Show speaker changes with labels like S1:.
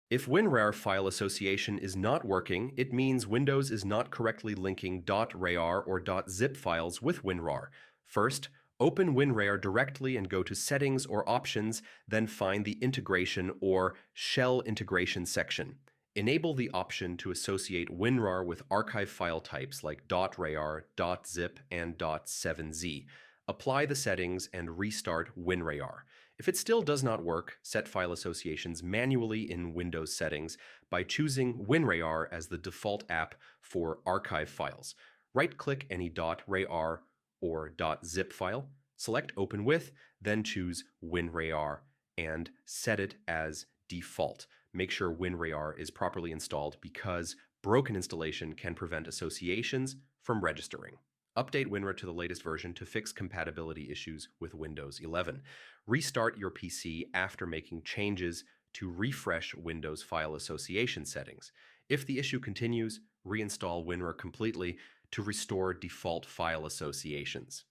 S1: If WinRAR file association is not working, it means Windows is not correctly linking .rar or .zip files with WinRAR. First, open WinRAR directly and go to Settings or Options, then find the Integration or Shell Integration section. Enable the option to associate WinRAR with archive file types like .rar, .zip, and .7z. Apply the settings and restart WinRAR. If it still does not work, set file associations manually in Windows settings by choosing WinRAR as the default app for archive files. Right-click any .rar or .zip file, select Open With, then choose WinRAR and set it as default. Make sure WinRAR is properly installed because broken installation can prevent associations from registering. Update WinRAR to the latest version to fix compatibility issues with Windows 11. Restart your PC after making changes to refresh Windows file association settings. If the issue continues, reinstall WinRAR completely to restore default file associations.